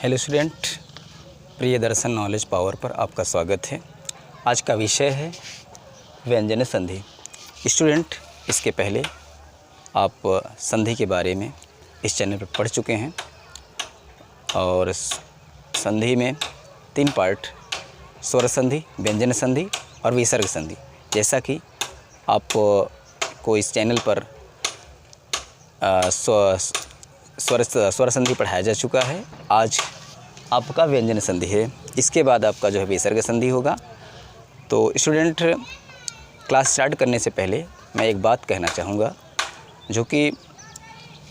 Hello student, प्रिय दर्शन knowledge power पर आपका स्वागत है। आज का विषय है व्यंजन संधि। स्टूडेंट, इसके पहले आप संधि के बारे में इस चैनल पर पढ़ चुके हैं और संधि में 3 पार्ट, स्वर संधि, व्यंजन संधि और विसर्ग संधि। जैसा कि आप को इस चैनल पर स्वर संधि पढ़ाया जा चुका है। आज आपका व्यंजन संधि है, इसके बाद आपका जो है विसर्ग संधि होगा। तो स्टूडेंट, क्लास स्टार्ट करने से पहले मैं एक बात कहना चाहूँगा, जो कि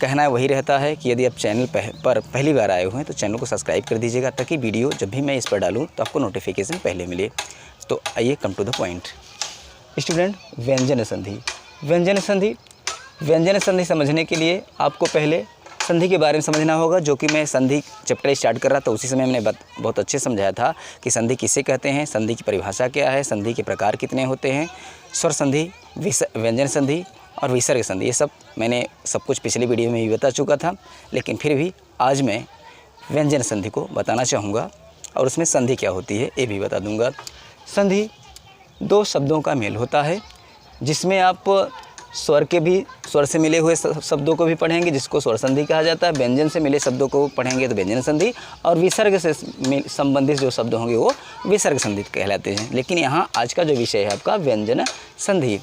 कहना वही रहता है कि यदि आप चैनल पर पहली बार आए हुए हैं तो चैनल को सब्सक्राइब कर दीजिएगा, ताकि वीडियो जब भी मैं इस पर डालूँ तो आपको नोटिफिकेशन पहले मिले। तो आइए come to the point. Student, व्यंजन संधि। व्यंजन संधि समझने के लिए आपको पहले संधि के बारे में समझना होगा, जो कि मैं संधि चैप्टर स्टार्ट कर रहा था उसी समय मैंने बहुत अच्छे समझाया था कि संधि किसे कहते हैं, संधि की परिभाषा क्या है, संधि के प्रकार कितने होते हैं, स्वर संधि, व्यंजन संधि और विसर्ग संधि। ये सब मैंने सब कुछ पिछली वीडियो में भी बता चुका था, लेकिन फिर भी आज मैं व्यंजन संधि को बताना चाहूँगा और उसमें संधि क्या होती है ये भी बता दूँगा। संधि 2 शब्दों का मेल होता है, जिसमें आप स्वर से मिले हुए शब्दों को भी पढ़ेंगे, जिसको स्वर संधि कहा जाता है। व्यंजन से मिले शब्दों को पढ़ेंगे तो व्यंजन संधि, और विसर्ग से संबंधित जो शब्द होंगे वो विसर्ग संधि कहलाते हैं। लेकिन यहाँ आज का जो विषय है आपका व्यंजन संधि।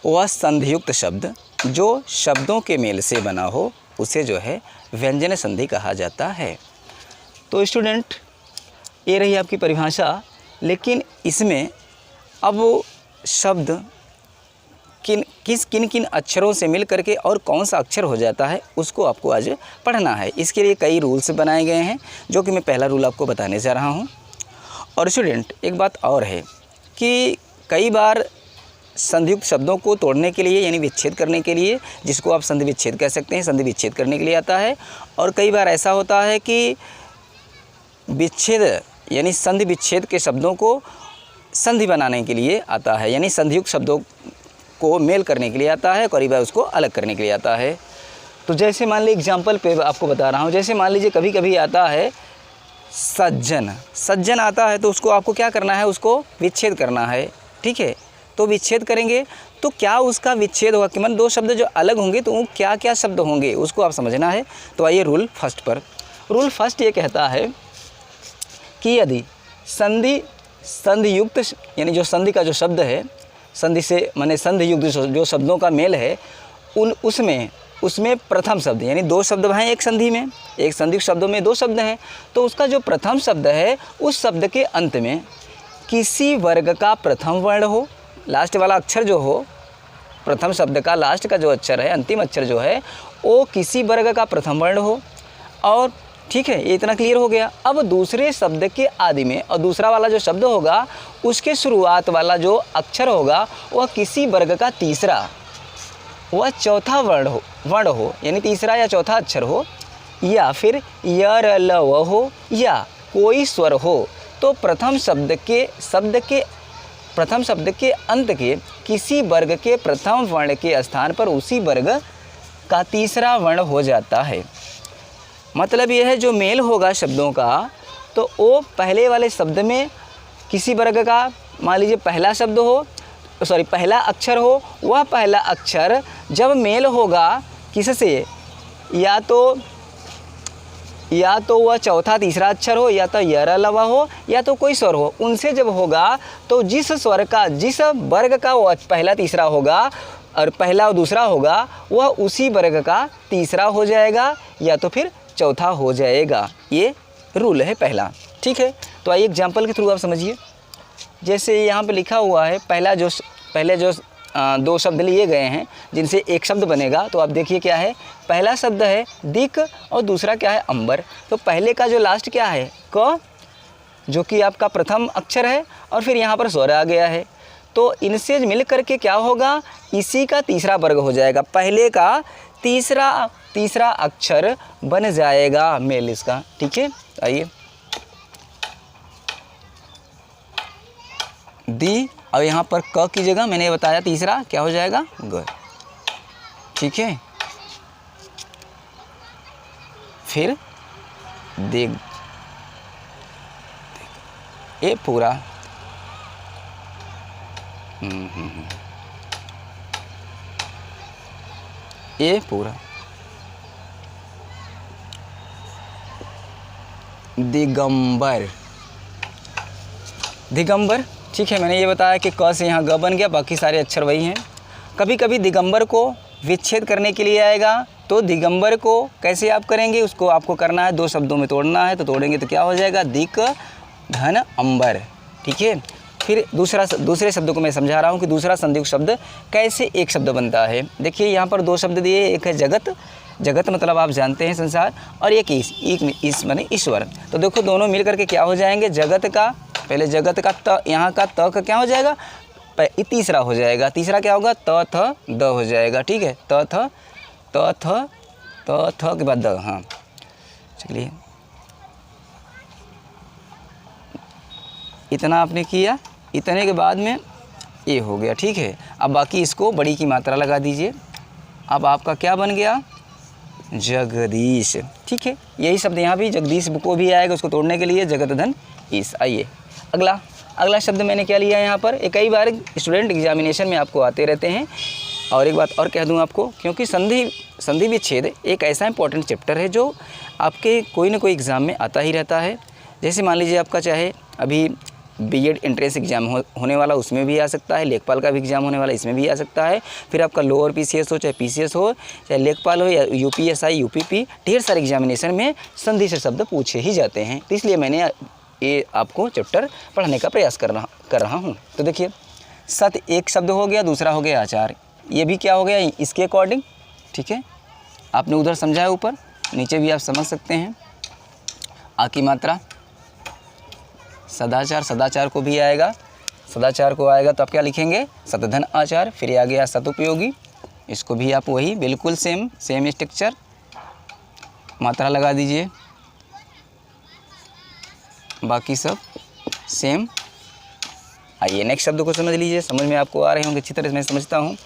वह संधियुक्त शब्द जो शब्दों के मेल से बना हो उसे जो है व्यंजन संधि कहा जाता है। तो स्टूडेंट, ये रही आपकी परिभाषा, लेकिन इसमें अब शब्द किन किन अक्षरों से मिल करके और कौन सा अक्षर हो जाता है उसको आपको आज पढ़ना है। इसके लिए कई रूल्स बनाए गए हैं, जो कि मैं पहला रूल आपको बताने जा रहा हूं। और स्टूडेंट, एक बात और है कि कई बार संधियुक्त शब्दों को तोड़ने के लिए, यानी विच्छेद करने के लिए, जिसको आप संधि विच्छेद कह सकते हैं, संधि विच्छेद करने के लिए आता है। और कई बार ऐसा होता है कि विच्छेद यानी संधि विच्छेद के शब्दों को संधि बनाने के लिए आता है, यानी संधियुक्त शब्दों को मेल करने के लिए आता है, कई बार उसको अलग करने के लिए आता है। तो जैसे मान लीजिए, एग्जाम्पल पे आपको बता रहा हूँ, जैसे मान लीजिए कभी कभी आता है सज्जन आता है, तो उसको आपको क्या करना है, उसको विच्छेद करना है। ठीक है, तो विच्छेद करेंगे तो क्या उसका विच्छेद होगा कि मतलब 2 शब्द जो अलग होंगे तो वो क्या क्या शब्द होंगे उसको आप समझना है। तो आइए रूल फर्स्ट पर। रूल फर्स्ट ये कहता है कि यदि संधियुक्त यानी जो संधि का जो शब्द है, संधि से माने संधियुक्त जो शब्दों का मेल है, उसमें प्रथम शब्द, यानी 2 शब्द हैं एक संधि में, एक संधियुक्त शब्दों में 2 शब्द हैं, तो उसका जो प्रथम शब्द है उस शब्द के अंत में किसी वर्ग का प्रथम वर्ण हो, लास्ट वाला अक्षर जो हो, प्रथम शब्द का लास्ट का जो अक्षर है, अंतिम अक्षर जो है, वो किसी वर्ग का प्रथम वर्ण हो। और ठीक है, ये इतना क्लियर हो गया। अब दूसरे शब्द के आदि में, और दूसरा वाला जो शब्द होगा उसके शुरुआत वाला जो अक्षर होगा वह किसी वर्ग का तीसरा वह चौथा वर्ण हो, यानी तीसरा या चौथा अक्षर हो, या फिर य र ल व हो, या कोई स्वर हो। तो प्रथम शब्द के अंत के किसी वर्ग के प्रथम वर्ण के स्थान पर उसी वर्ग का तीसरा वर्ण हो जाता है। मतलब यह है, जो मेल होगा शब्दों का, तो वो पहले वाले शब्द में किसी वर्ग का, मान लीजिए पहला अक्षर हो, वह पहला अक्षर जब मेल होगा किससे, या तो वह चौथा तीसरा अक्षर हो, या तो य र ल व हो, या तो कोई स्वर हो, उनसे जब होगा तो जिस वर्ग का वह पहला तीसरा होगा और पहला और दूसरा होगा, वह उसी वर्ग का तीसरा हो जाएगा या तो फिर चौथा हो जाएगा। ये रूल है पहला। ठीक है, तो आइए एग्जाम्पल के थ्रू आप समझिए। जैसे यहाँ पे लिखा हुआ है, पहले जो 2 शब्द लिए गए हैं जिनसे एक शब्द बनेगा, तो आप देखिए क्या है। पहला शब्द है दिक और दूसरा क्या है, अंबर। तो पहले का जो लास्ट क्या है, क, जो कि आपका प्रथम अक्षर है, और फिर यहाँ पर स्वर आ गया है। तो इनसे मिल करके क्या होगा, इसी का तीसरा वर्ग हो जाएगा, पहले का तीसरा अक्षर बन जाएगा मेल इसका। ठीक है, आइए दी, और यहाँ पर क की जगह मैंने बताया तीसरा क्या हो जाएगा, ग। ठीक है, फिर दिग, ये पूरा ये पूरा दिगंबर, दिगंबर। ठीक है, मैंने ये बताया कि क से यहाँ ग बन गया, बाकी सारे अक्षर वही हैं। कभी कभी दिगंबर को विच्छेद करने के लिए आएगा, तो दिगंबर को कैसे आप करेंगे, उसको आपको करना है 2 शब्दों में तोड़ना है। तो तोड़ेंगे तो क्या हो जाएगा, दिक धन अंबर। ठीक है, फिर दूसरे शब्द को मैं समझा रहा हूँ कि दूसरा संयुक्त शब्द कैसे एक शब्द बनता है। देखिए यहाँ पर 2 शब्द दिए, एक है जगत, जगत मतलब आप जानते हैं संसार, और एक ईश माने ईश्वर। तो देखो दोनों मिल करके क्या हो जाएंगे, जगत का, पहले जगत का त, यहाँ का त का क्या हो जाएगा, तीसरा हो जाएगा। तीसरा क्या होगा, त थ द हो जाएगा। ठीक है, त थ के बाद द। हाँ चलिए, इतना आपने किया, इतने के बाद में ये हो गया। ठीक है, अब बाकी इसको बड़ी की मात्रा लगा दीजिए। अब आपका क्या बन गया, जगदीश। ठीक है, यही शब्द यहाँ भी जगदीश को भी आएगा, उसको तोड़ने के लिए जगत धन ईश। आइए अगला शब्द मैंने क्या लिया यहाँ पर, ये कई बार स्टूडेंट एग्जामिनेशन में आपको आते रहते हैं। और एक बात और कह दूँ आपको, क्योंकि संधि विच्छेद एक ऐसा इंपॉर्टेंट चैप्टर है जो आपके कोई ना कोई एग्ज़ाम में आता ही रहता है। जैसे मान लीजिए आपका चाहे अभी बीएड एंट्रेंस एग्जाम होने वाला, उसमें भी आ सकता है। लेखपाल का भी एग्जाम होने वाला, इसमें भी आ सकता है। फिर आपका लोअर पीसीएस हो, चाहे पीसीएस हो, चाहे लेखपाल हो, या यूपीएसआई, यूपीपी, ढेर सारे एग्जामिनेशन में संधि से शब्द पूछे ही जाते हैं। तो इसलिए मैंने ये आपको चैप्टर पढ़ने का प्रयास कर रहा हूँ। तो देखिए, सत एक शब्द हो गया, दूसरा हो गया आचार। ये भी क्या हो गया, इसके अकॉर्डिंग। ठीक है, आपने उधर समझा है, ऊपर नीचे भी आप समझ सकते हैं। आ की मात्रा, सदाचार, सदाचार को भी आएगा, सदाचार को आएगा तो आप क्या लिखेंगे, सतधन आचार। फिर ये आ गया सदुपयोगी, इसको भी आप वही बिल्कुल सेम स्ट्रक्चर, मात्रा लगा दीजिए, बाकी सब सेम। आइए नेक्स्ट शब्द को समझ लीजिए, समझ में आपको आ रहे होंगे, अच्छी तरह से मैं समझता हूँ।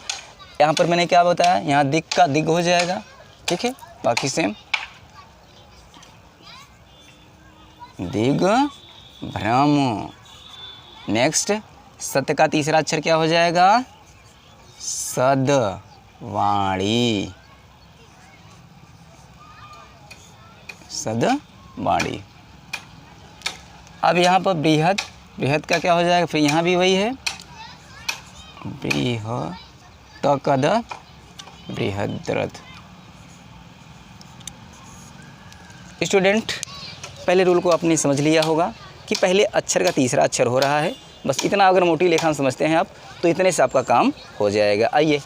यहाँ पर मैंने क्या बताया, यहाँ दिक का दिग हो जाएगा। ठीक है, बाकी सेम, दिग भ्रम। नेक्स्ट, सत्य का तीसरा अक्षर क्या हो जाएगा, सद वाणी, सद वाणी। अब यहाँ पर बृहद, बृहद का क्या हो जाएगा, फिर यहाँ भी वही है, बृहत्तकद बृहद्रथ। स्टूडेंट, पहले रूल को आपने समझ लिया होगा कि पहले अक्षर का तीसरा अक्षर हो रहा है। बस इतना अगर मोटी लेखा समझते हैं आप, तो इतने से आपका काम हो जाएगा। आइए,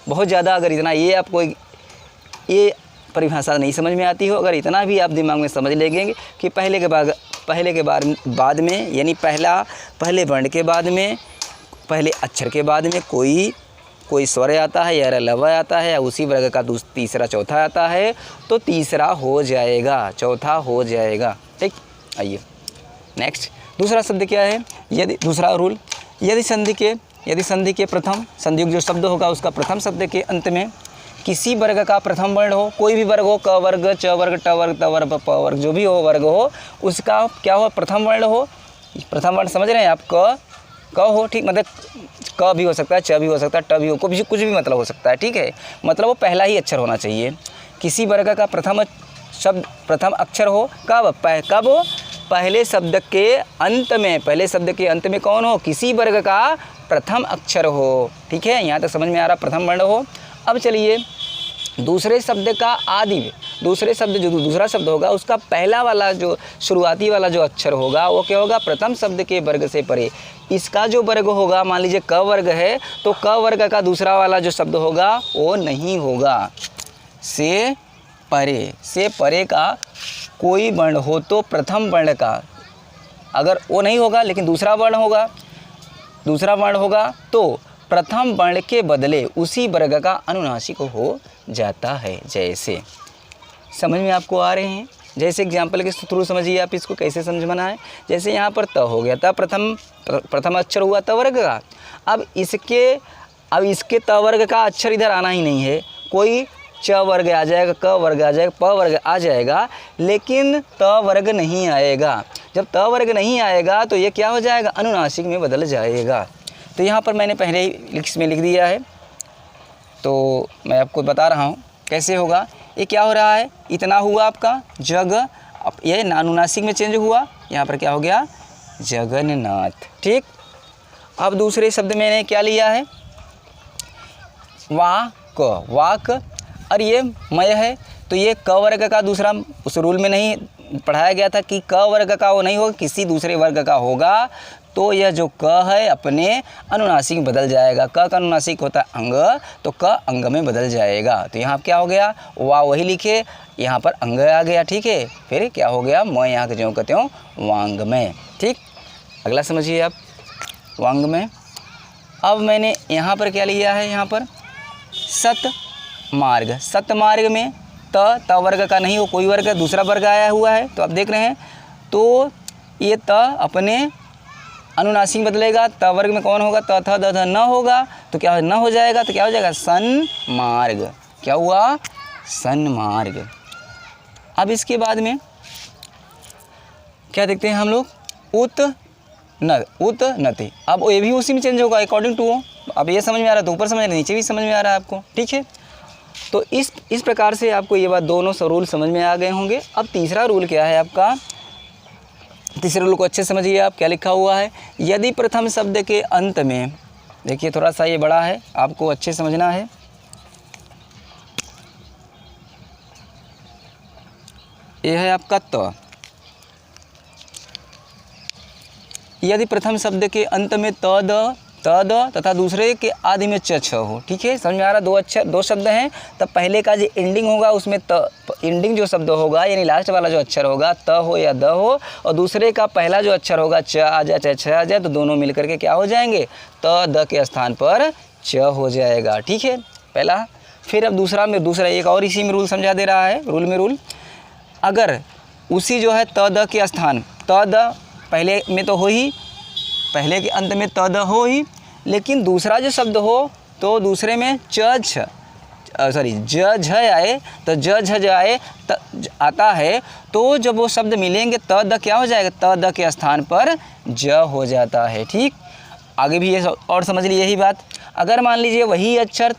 बहुत ज़्यादा अगर इतना ये आपको ये परिभाषा नहीं समझ में आती हो, अगर इतना भी आप दिमाग में समझ लेंगे कि पहले के बाद में, यानी पहले वर्ण के बाद में, पहले अक्षर के बाद में कोई स्वर आता है या लवा आता है, या उसी वर्ग का तीसरा चौथा आता है, तो तीसरा हो जाएगा, चौथा हो जाएगा। ठीक, आइए नेक्स्ट, दूसरा शब्द क्या है, यदि दूसरा रूल, यदि संधि के प्रथम संधियुक्त जो शब्द होगा, उसका प्रथम शब्द के अंत में किसी वर्ग का प्रथम वर्ण हो, कोई भी वर्ग हो, क वर्ग, च वर्ग, ट वर्ग, त वर्ग, प वर्ग, जो भी हो वर्ग हो, उसका क्या हो, प्रथम वर्ण हो। प्रथम वर्ण समझ रहे हैं आप, क हो। ठीक, मतलब क भी हो सकता है, च भी हो सकता है, ट भी हो, कुछ भी मतलब हो सकता है। ठीक है, मतलब वो पहला ही अक्षर होना चाहिए। किसी वर्ग का प्रथम अक्षर हो, कब हो, पहले शब्द के अंत में, पहले शब्द के अंत में कौन हो, किसी वर्ग का प्रथम अक्षर हो। ठीक है, यहाँ तक समझ में आ रहा, प्रथम वर्ण हो। अब चलिए, दूसरे शब्द का आदि में, दूसरे शब्द जो दूसरा शब्द होगा, उसका पहला वाला जो शुरुआती वाला जो अक्षर होगा, वो क्या होगा, प्रथम शब्द के वर्ग से परे। इसका जो वर्ग होगा, मान लीजिए क वर्ग है, तो क वर्ग का दूसरा वाला जो शब्द होगा वो नहीं होगा। से परे का कोई वर्ण हो तो प्रथम वर्ण का, अगर वो नहीं होगा लेकिन दूसरा वर्ण होगा तो प्रथम वर्ण के बदले उसी वर्ग का अनुनासिक हो जाता है। जैसे, समझ में आपको आ रहे हैं, जैसे एग्जाम्पल के थ्रू समझिए आप इसको कैसे समझना है। जैसे यहाँ पर त हो गया, त प्रथम अक्षर हुआ त वर्ग का। अब इसके त वर्ग का अक्षर इधर आना ही नहीं है, कोई च वर्ग आ जाएगा, क वर्ग आ जाएगा, प वर्ग आ जाएगा, लेकिन त वर्ग नहीं आएगा। जब त वर्ग नहीं आएगा तो ये क्या हो जाएगा, अनुनासिक में बदल जाएगा। तो यहाँ पर मैंने पहले ही इसमें लिख दिया है, तो मैं आपको बता रहा हूँ कैसे होगा। ये क्या हो रहा है, इतना हुआ आपका जग, अब ये अनुनासिक में चेंज हुआ, यहाँ पर क्या हो गया, जगन्नाथ। ठीक, अब दूसरे शब्द मैंने क्या लिया है, वाक, वाक, और ये मय है, तो ये क वर्ग का दूसरा उस रूल में नहीं पढ़ाया गया था कि क वर्ग का वो नहीं होगा, किसी दूसरे वर्ग का होगा, तो यह जो क है अपने अनुनासिक में बदल जाएगा। क का अनुनासिक होता है अंग, तो क अंग में बदल जाएगा। तो यहाँ क्या हो गया, वा वही लिखे, यहाँ पर अंग आ गया। ठीक है, फिर क्या हो गया, मैं यहाँ के जो कहते हो वांग में। ठीक, अगला समझिए आप, वांग में। अब मैंने यहाँ पर क्या लिया है, यहाँ पर सत मार्ग, सत मार्ग में त वर्ग का नहीं हो, कोई वर्ग दूसरा वर्ग आया हुआ है, तो आप देख रहे हैं, तो ये त अपने अनुनासिक बदलेगा। त वर्ग में कौन होगा, त थ द ध न होगा, तो क्या न हो जाएगा, तो क्या हो जाएगा, सन मार्ग। क्या हुआ, सन मार्ग। अब इसके बाद में क्या देखते हैं हम लोग, उत न, उत नति। अब ये भी उसी में चेंज होगा अकॉर्डिंग टू। अब ये समझ में आ रहा है तो ऊपर समझ, नीचे भी समझ में आ रहा है आपको। ठीक है, तो इस प्रकार से आपको ये बात, दोनों रूल समझ में आ गए होंगे। अब तीसरा रूल क्या है आपका, तीसरे रूल को अच्छे समझिए आप, क्या लिखा हुआ है, यदि प्रथम शब्द के अंत में, देखिए थोड़ा सा ये बड़ा है, आपको अच्छे समझना है। ये है आपका त, यदि प्रथम शब्द के अंत में त द तथा दूसरे के आदि में च छ हो। ठीक है, समझ में आ रहा, दो शब्द हैं, तब पहले का जो एंडिंग होगा उसमें एंडिंग जो शब्द होगा, यानी लास्ट वाला जो अक्षर होगा त हो या द हो, और दूसरे का पहला जो अक्षर होगा च आ जाए चाहे छ आ जाए, तो दोनों मिलकर के क्या हो जाएंगे, त द के स्थान पर च हो जाएगा। ठीक है, पहला। फिर अब दूसरा एक और इसी में रूल समझा दे रहा है, रूल, अगर उसी जो है त द के स्थान, त द पहले में तो हो ही, पहले के अंत में त द हो ही, लेकिन दूसरा जो शब्द हो तो दूसरे में ज झ आए, तो ज झ आए आता है, तो जब वो शब्द मिलेंगे त द क्या हो जाएगा, त द के स्थान पर ज हो जाता है। ठीक, आगे भी ये और समझ लीजिए यही बात। अगर मान लीजिए वही अक्षर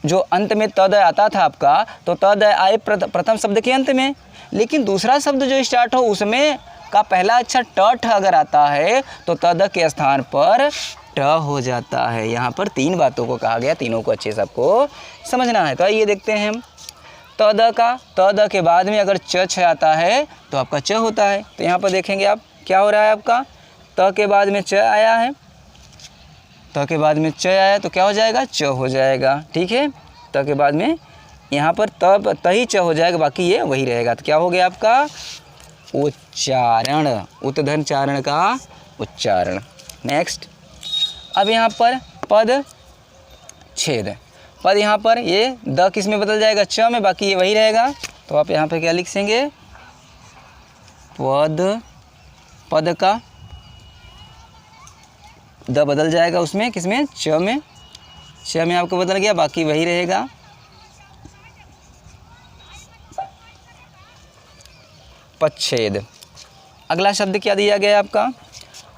जो अंत में त द आता था आपका, तो त द आए प्रथम शब्द के अंत में, लेकिन दूसरा शब्द जो स्टार्ट हो उसमें का पहला अक्षर ट अगर आता है, तो त द के स्थान पर ट हो जाता है। यहाँ पर तीन बातों को कहा गया, तीनों को अच्छे से आपको समझना है। तो आइए देखते हैं हम, त द के बाद में अगर छ आता है तो आपका च होता है। तो यहाँ पर देखेंगे आप, क्या हो रहा है आपका, त के बाद में च आया है, त के बाद में च आया तो क्या हो जाएगा, च हो जाएगा। ठीक है, त के बाद में यहाँ पर त ही च हो जाएगा, बाकी ये वही रहेगा। तो क्या हो गया आपका, उच्चारण, उत्तधन चारण का उच्चारण। नेक्स्ट, अब यहाँ पर पद छेद, पद यहाँ पर ये द किस में बदल जाएगा, च में, बाकी ये वही रहेगा। तो आप यहाँ पे क्या लिख देंगे, पद का द बदल जाएगा उसमें, किसमें, च में, च में आपको बदल गया, बाकी वही रहेगा। पच्छेद। अगला शब्द क्या दिया गया आपका,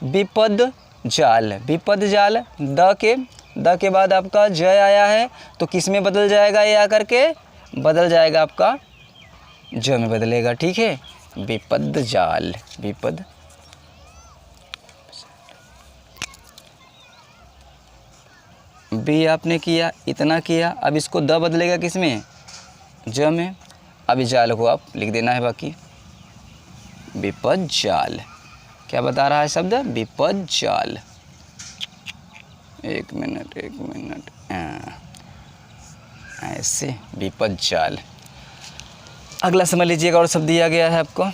विपद जाल, विपद जाल। द के बाद आपका ज आया है, तो किस में बदल जाएगा, ये आकर के बदल जाएगा आपका ज में बदलेगा। ठीक है, विपद जाल, विपद बी आपने किया, इतना किया, अब इसको द बदलेगा किस में, ज में। अभी जाल को आप लिख देना है, बाकी विपद जाल। क्या बता रहा है शब्द, विपद जाल। एक मिनट ऐसे, विपद जाल। अगला समझ लीजिएगा, और शब्द दिया गया है आपको,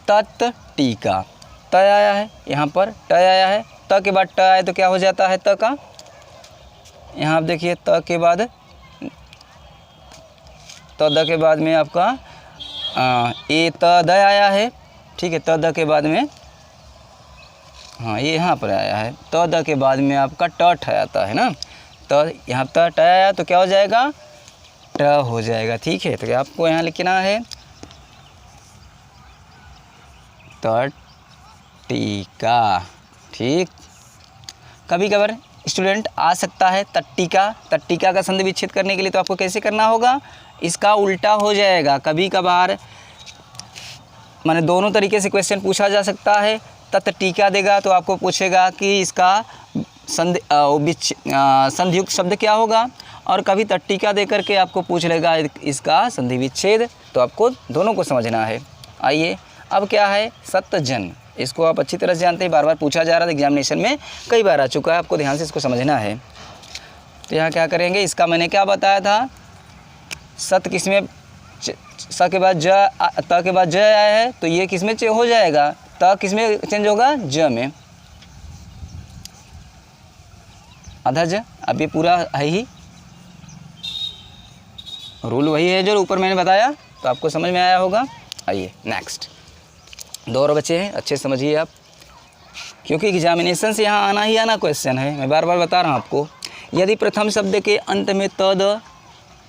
तत् टीका। त आया है, यहाँ पर ट आया है, त के बाद ट आए तो क्या हो जाता है, त का, यहाँ आप देखिए, त के बाद द के बाद में आपका ए त द आया है। ठीक है, त द के बाद में, हाँ ये यहाँ पर आया है, त द के बाद में आपका ट ठ आता है ना, तो यहाँ त ट आया तो क्या हो जाएगा, ट हो जाएगा। ठीक है, तो क्या आपको यहाँ लिखना है तटीका। ठीक, कभी कभार स्टूडेंट आ सकता है तट्टिका, तट्टिका का संधि विच्छेद करने के लिए तो आपको कैसे करना होगा, इसका उल्टा हो जाएगा। कभी कभार माने दोनों तरीके से क्वेश्चन पूछा जा सकता है। तट्टिका देगा तो आपको पूछेगा कि इसका संधियुक्त शब्द क्या होगा, और कभी तट्टिका दे करके आपको पूछ लेगा इसका संधि विच्छेद, तो आपको दोनों को समझना है। आइए अब क्या है सत्यजन, इसको आप अच्छी तरह से जानते हैं, बार बार पूछा जा रहा था एग्जामिनेशन में, कई बार आ चुका है, आपको ध्यान से इसको समझना है। तो यहाँ क्या करेंगे, इसका मैंने क्या बताया था, सत किसमें स के बाद ज, त के बाद ज आया है, तो ये किसमें हो जाएगा, त किसमें चेंज होगा, ज में, आधा ज। अब ये पूरा है ही, रूल वही है जो ऊपर मैंने बताया, तो आपको समझ में आया होगा। आइए नेक्स्ट, दो और बचे हैं, अच्छे समझिए आप, क्योंकि एग्जामिनेशन से यहाँ आना ही आना क्वेश्चन है, मैं बार बार बता रहा हूँ आपको। यदि प्रथम शब्द के अंत में तद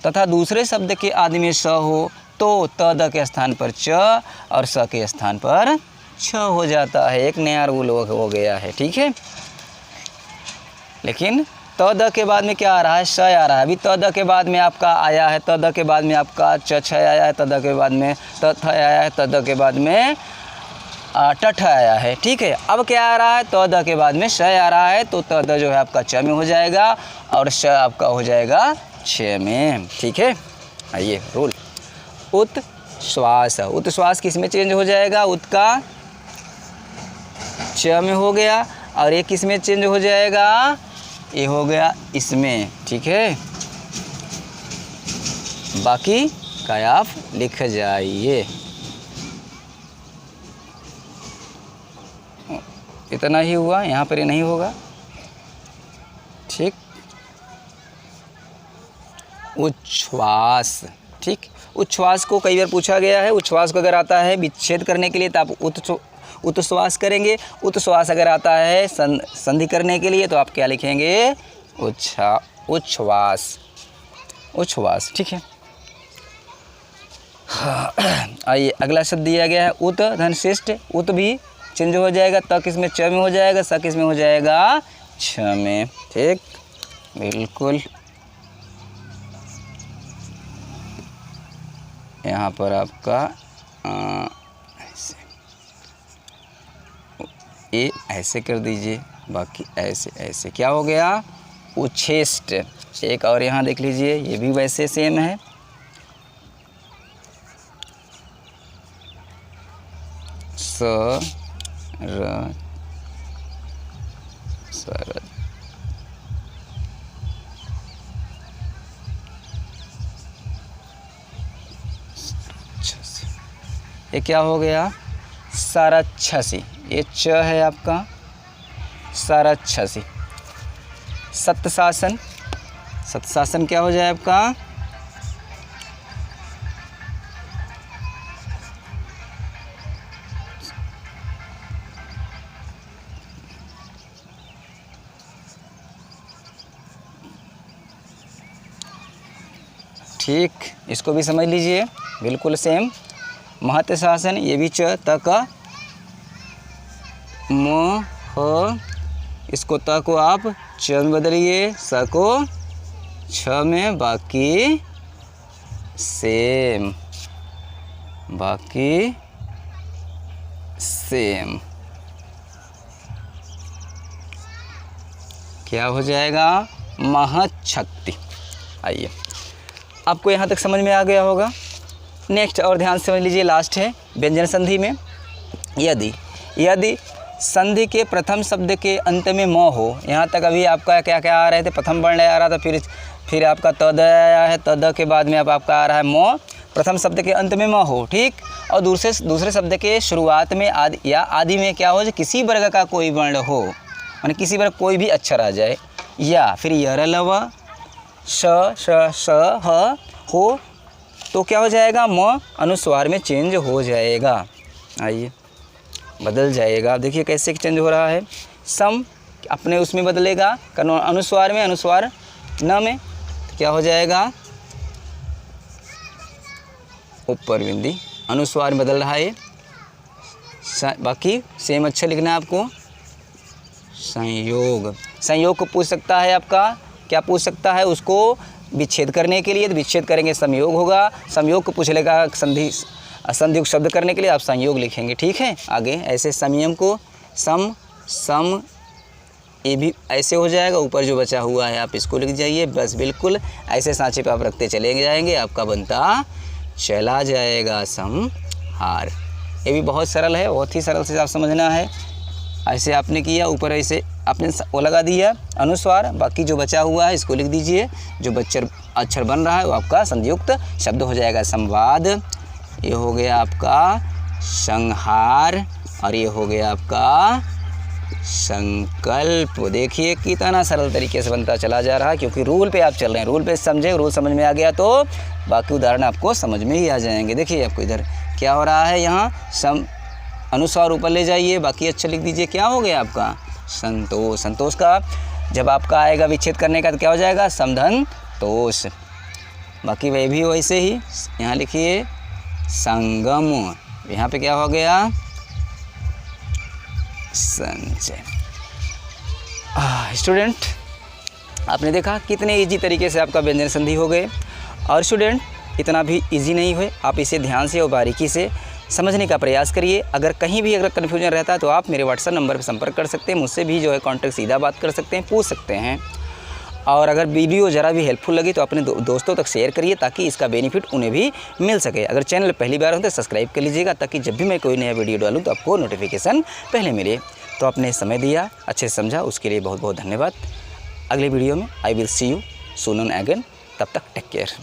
तथा दूसरे शब्द के आदि में स हो तो तद के स्थान पर च और स के स्थान पर छ हो जाता है। एक नया रूल हो गया है। ठीक है, लेकिन तद के बाद में क्या आ रहा है, श आ रहा है। अभी तद के बाद में आपका आया है, तद के बाद में आपका छ आया है, तद के बाद में तथ आया है, तद के बाद में टठ आया है। ठीक है, अब क्या आ रहा है, तद के बाद में श आ रहा है, तो तद जो है आपका च में हो जाएगा और श आपका हो जाएगा छ में। ठीक है, आइए रूल, उत्श्वास, उत्श्वास किस में चेंज हो जाएगा, उत का च में हो गया, और ये किस में चेंज हो जाएगा, ये हो गया इसमें। ठीक है, बाकी का आप लिख जाइए, इतना ही हुआ, यहाँ पर ये नहीं होगा। ठीक, उच्छ्वास। ठीक, उच्छ्वास को कई बार पूछा गया है, उच्छ्वास को अगर आता है विच्छेद करने के लिए तो आप उत्श्वास करेंगे, उत्श्वास अगर आता है संधि करने के लिए तो आप क्या लिखेंगे, उच्छ्वास, उच्छ्वास। ठीक है, आइए अगला शब्द दिया गया है उत धनशिष्ट, उत भी चेंज हो जाएगा, त किस में च में हो जाएगा, स किस में हो जाएगा, छ में। ठीक, बिल्कुल, यहाँ पर आपका ऐसे, ये ऐसे कर दीजिए, बाकी ऐसे ऐसे क्या हो गया, उच्छेष्ट। एक और यहाँ देख लीजिए, ये भी वैसे सेम है, स र सर, ये क्या हो गया, सरच्छसी, ये च है आपका, सरच्छसी। सत्यशासन, सत्यशासन क्या हो जाए आपका, ठीक, इसको भी समझ लीजिए, बिल्कुल सेम। महत्व शासन, ये भी च तक म ह, इसको त को आप च में बदलिए, स को छ में, बाकी सेम, बाकी सेम। क्या हो जाएगा, महच्छक्ति। आइए, आपको यहाँ तक समझ में आ गया होगा। नेक्स्ट और ध्यान से समझ लीजिए, लास्ट है व्यंजन संधि में। यदि यदि संधि के प्रथम शब्द के अंत में म हो, यहाँ तक अभी आपका क्या क्या आ रहे थे, प्रथम वर्ण आ रहा था, फिर आपका तद आया है, तद के बाद में अब आपका आ रहा है म, प्रथम शब्द के अंत में म हो। ठीक, और दूसरे शब्द के शुरुआत में आदि या आदि में क्या हो, किसी वर्ग का कोई वर्ण हो, माने किसी वर्ग कोई भी अक्षर आ जाए, या फिर यर लव श श ह हो, तो क्या हो जाएगा, म अनुस्वार में चेंज हो जाएगा। आइए, बदल जाएगा, देखिए कैसे चेंज हो रहा है। सम अपने उसमें बदलेगा अनुस्वार में, अनुस्वार न में, तो क्या हो जाएगा, ऊपर बिंदी, अनुस्वार बदल रहा है। बाकी सेम अच्छा लिखना है आपको। संयोग, संयोग को पूछ सकता है आपका, क्या पूछ सकता है उसको विच्छेद करने के लिए, तो विच्छेद करेंगे संयोग होगा। संयोग को पूछ लेगा संधियुक्त शब्द करने के लिए आप संयोग लिखेंगे, ठीक है। आगे ऐसे संयम को सम ये भी ऐसे हो जाएगा, ऊपर जो बचा हुआ है आप इसको लिख जाइए, बस बिल्कुल ऐसे सांचे पे आप रखते चले जाएंगे, आपका बनता चला जाएगा समहार। ये भी बहुत सरल है, बहुत ही सरल से आप समझना है। ऐसे आपने किया, ऊपर ऐसे आपने वो लगा दिया अनुस्वार, बाकी जो बचा हुआ है इसको लिख दीजिए। जो अक्षर बन रहा है वो आपका संधियुक्त शब्द हो जाएगा संवाद। ये हो गया आपका संहार और ये हो गया आपका संकल्प। देखिए कितना सरल तरीके से बनता चला जा रहा है, क्योंकि रूल पे आप चल रहे हैं। रूल पे समझे, रूल समझ में आ गया तो बाकी उदाहरण आपको समझ में ही आ जाएंगे। देखिए आपको इधर क्या हो रहा है, यहाँ अनुस्वार ऊपर ले जाइए, बाकी अच्छा लिख दीजिए। क्या हो गया आपका संतोष। संतोष का जब आपका आएगा विच्छेद करने का तो क्या हो जाएगा समधन तोष। बाकी वह भी वैसे ही यहाँ लिखिए संगम, यहाँ पे क्या हो गया संचय। स्टूडेंट आपने देखा कितने इजी तरीके से आपका व्यंजन संधि हो गए। और स्टूडेंट इतना भी इजी नहीं हुए, आप इसे ध्यान से और बारीकी से समझने का प्रयास करिए। अगर कहीं भी अगर कन्फ्यूजन रहता है तो आप मेरे व्हाट्सएप नंबर पर संपर्क कर सकते हैं, मुझसे भी जो है कांटेक्ट सीधा बात कर सकते हैं, पूछ सकते हैं। और अगर वीडियो ज़रा भी हेल्पफुल लगी तो अपने दोस्तों तक शेयर करिए, ताकि इसका बेनिफिट उन्हें भी मिल सके। अगर चैनल पहली बार हो तो सब्सक्राइब कर लीजिएगा, ताकि जब भी मैं कोई नया वीडियो डालूँ तो आपको नोटिफिकेशन पहले मिले। तो आपने समय दिया, अच्छे से समझा, उसके लिए बहुत बहुत धन्यवाद। अगले वीडियो में I will see you soon on again. तब तक टेक केयर।